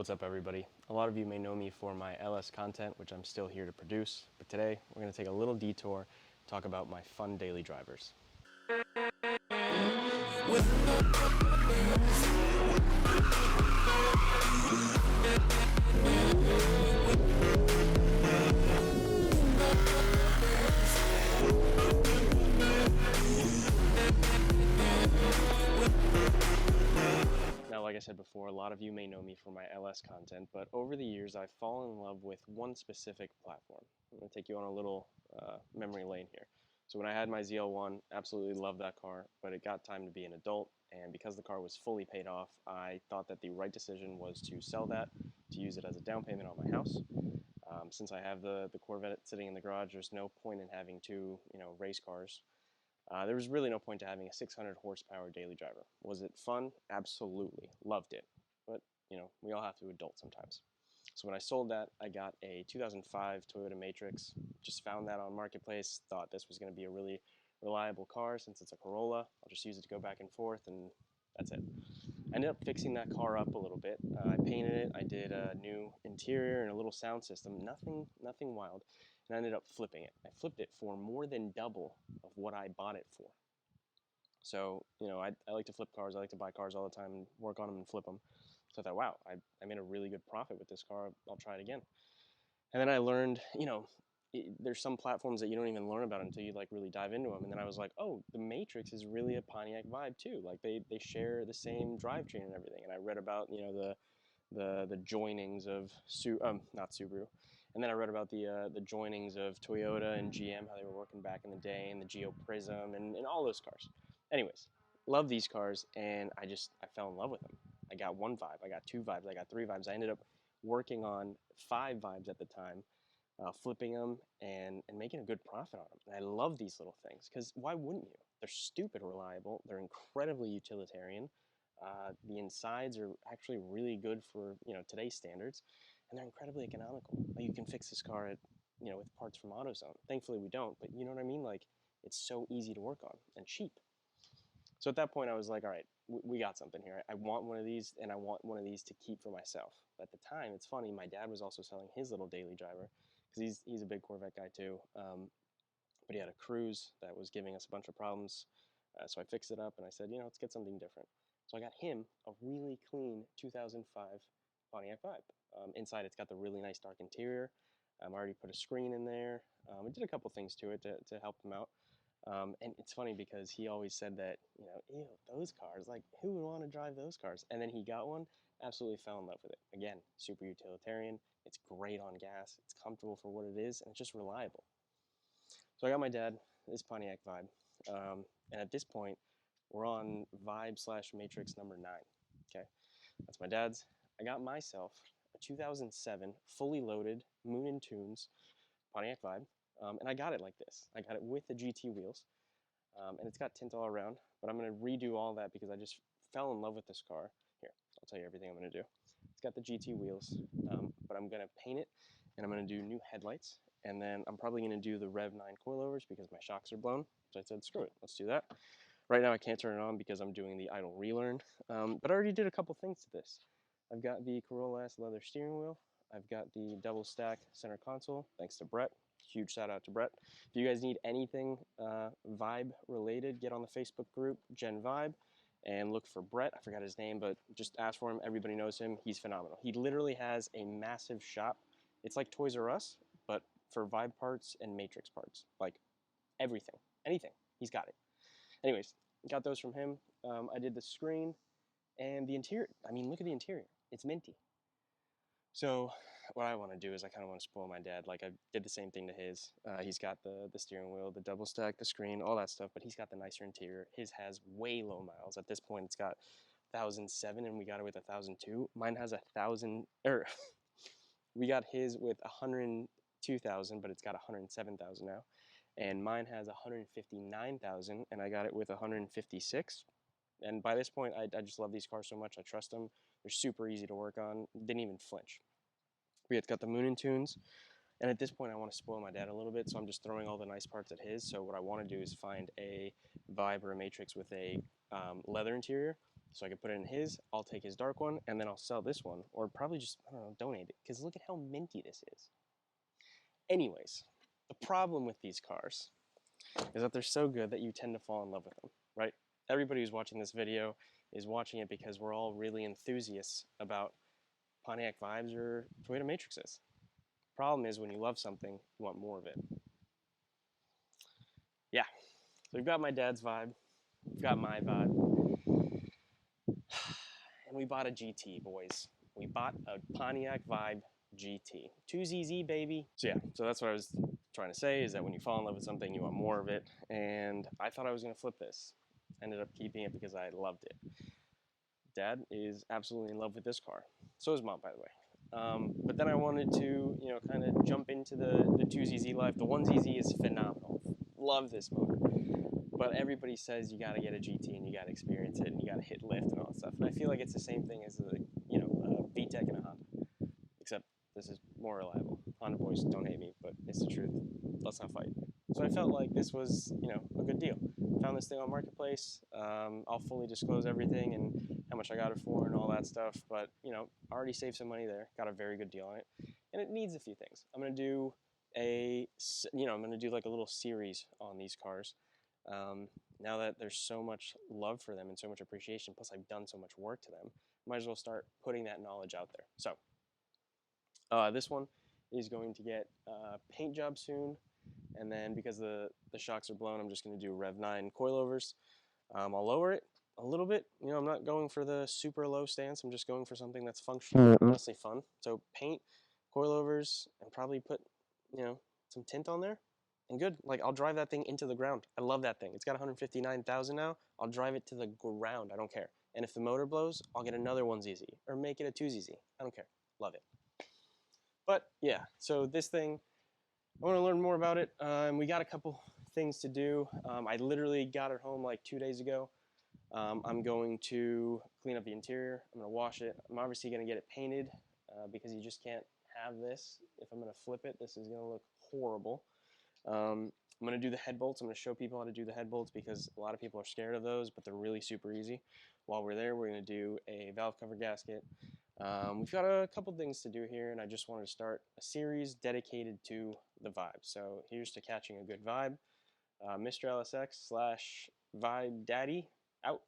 What's up, everybody? A lot of you may know me for my LS content, which I'm still here to produce, but today we're going to take a little detour, talk about my fun daily drivers. Now, like I said before, a lot of you may know me for my LS content, but over the years I've fallen in love with one specific platform. I'm going to take you on a little memory lane here. So when I had my ZL1, absolutely loved that car, but it got time to be an adult, and because the car was fully paid off, I thought that the right decision was to sell that, to use it as a down payment on my house. Since I have the Corvette sitting in the garage, there's no point in having two, race cars. There was really no point to having a 600 horsepower daily driver. Was it fun? Absolutely. Loved it. But, we all have to adult sometimes. So when I sold that, I got a 2005 Toyota Matrix. Just found that on Marketplace. Thought this was going to be a really reliable car since it's a Corolla. I'll just use it to go back and forth, and that's it. I ended up fixing that car up a little bit. I painted it. I did a new interior and a little sound system. Nothing wild. And I ended up flipping it. I flipped it for more than double of what I bought it for. So, I like to flip cars. I like to buy cars all the time and work on them and flip them. So I thought, wow, I made a really good profit with this car. I'll try it again. And then I learned, there's some platforms that you don't even learn about until you really dive into them. And then I was like, oh, the Matrix is really a Pontiac Vibe too. Like they share the same drivetrain and everything. And I read about, the joinings of not Subaru, and then I read about the joinings of Toyota and GM, how they were working back in the day, and the Geo Prism and all those cars. Anyways, love these cars, and I fell in love with them. I got one vibe, I got two vibes, I got three vibes. I ended up working on five vibes at the time, flipping them and making a good profit on them. And I love these little things because why wouldn't you? They're stupid reliable. They're incredibly utilitarian. The insides are actually really good for today's standards, and they're incredibly economical. Like you can fix this car at with parts from AutoZone. Thankfully we don't, but you know what I mean. Like it's so easy to work on and cheap. So at that point I was like, all right, we got something here. I want one of these, and I want one of these to keep for myself. At the time, it's funny, my dad was also selling his little daily driver because he's a big Corvette guy too. But he had a Cruise that was giving us a bunch of problems. So I fixed it up and I said, let's get something different. So I got him a really clean 2005 Pontiac Vibe. Inside, it's got the really nice dark interior. I already put a screen in there. I did a couple things to it to help him out. And it's funny because he always said that, ew, those cars, like who would want to drive those cars? And then he got one, absolutely fell in love with it. Again, super utilitarian. It's great on gas. It's comfortable for what it is, and it's just reliable. So I got my dad this Pontiac Vibe. And at this point, we're on Vibe / Matrix number 9. Okay, that's my dad's. I got myself a 2007 fully loaded Moon and Tunes Pontiac Vibe, and I got it like this. I got it with the GT wheels, and it's got tint all around. But I'm going to redo all that because I just fell in love with this car. Here, I'll tell you everything I'm going to do. It's got the GT wheels, but I'm going to paint it, and I'm going to do new headlights, and then I'm probably going to do the Rev 9 coilovers because my shocks are blown. So I said, screw it, let's do that. Right now I can't turn it on because I'm doing the idle relearn, but I already did a couple things to this. I've got the Corolla S leather steering wheel. I've got the double stack center console, thanks to Brett. Huge shout out to Brett. If you guys need anything Vibe related, get on the Facebook group, Gen Vibe, and look for Brett. I forgot his name, but just ask for him. Everybody knows him. He's phenomenal. He literally has a massive shop. It's like Toys R Us, but for Vibe parts and Matrix parts. Like everything, anything, he's got it. Anyways, got those from him. I did the screen and the interior. I mean, look at the interior. It's minty. So what I want to do is I kind of want to spoil my dad. Like I did the same thing to his. He's got the steering wheel, the double stack, the screen, all that stuff, but he's got the nicer interior. His has way low miles. At this point, it's got 1,007 and we got it with 1,002. Mine has 1,000, we got his with 102,000, but it's got 107,000 now. And mine has 159,000, and I got it with 156. And by this point, I just love these cars so much. I trust them. They're super easy to work on. Didn't even flinch. But yeah, it's got the Moon and Tunes. And at this point, I want to spoil my dad a little bit, so I'm just throwing all the nice parts at his. So what I want to do is find a Vibe or a Matrix with a leather interior So I could put it in his, I'll take his dark one, and then I'll sell this one, or probably just, I don't know, donate it, because look at how minty this is. Anyways, the problem with these cars is that they're so good that you tend to fall in love with them, right? Everybody who's watching this video is watching it because we're all really enthusiasts about Pontiac Vibes or Toyota Matrixes. Problem is, when you love something, you want more of it. Yeah, so we've got my dad's vibe, we've got my vibe, and we bought a GT, boys. We bought a Pontiac Vibe GT. 2ZZ, baby. So yeah, so that's what I was trying to say, is that when you fall in love with something, you want more of it, and I thought I was going to flip this. Ended up keeping it because I loved it. Dad is absolutely in love with this car. So is Mom, by the way. But then I wanted to, kind of jump into the 2ZZ life. The 1ZZ is phenomenal. Love this motor. But everybody says you got to get a GT and you got to experience it and you got to hit lift and all that stuff. And I feel like it's the same thing as a VTEC and a Honda, except this is more reliable. Honda boys, don't hate me, but it's the truth. Let's not fight. So I felt like this was, a good deal. Found this thing on Marketplace. I'll fully disclose everything and how much I got it for and all that stuff. But, I already saved some money there. Got a very good deal on it. And it needs a few things. I'm going to do like a little series on these cars. Now that there's so much love for them and so much appreciation, plus I've done so much work to them, might as well start putting that knowledge out there. So this one is going to get a paint job soon, and then because the shocks are blown, I'm just going to do Rev 9 coilovers. I'll lower it a little bit. I'm not going for the super low stance. I'm just going for something that's functional, honestly fun. So paint, coilovers, and probably put, some tint on there. And good. Like, I'll drive that thing into the ground. I love that thing. It's got 159,000 now. I'll drive it to the ground. I don't care. And if the motor blows, I'll get another 1ZZ or make it a 2ZZ. I don't care. Love it. But yeah, so this thing, I want to learn more about it. And we got a couple things to do. I literally got it home like 2 days ago. I'm going to clean up the interior. I'm going to wash it. I'm obviously going to get it painted because you just can't have this. If I'm going to flip it, this is going to look horrible. I'm going to do the head bolts. I'm going to show people how to do the head bolts because a lot of people are scared of those, but they're really super easy. While we're there, we're going to do a valve cover gasket. We've got a couple things to do here, and I just wanted to start a series dedicated to the vibe. So here's to catching a good vibe. Mr. LSX / Vibe Daddy out.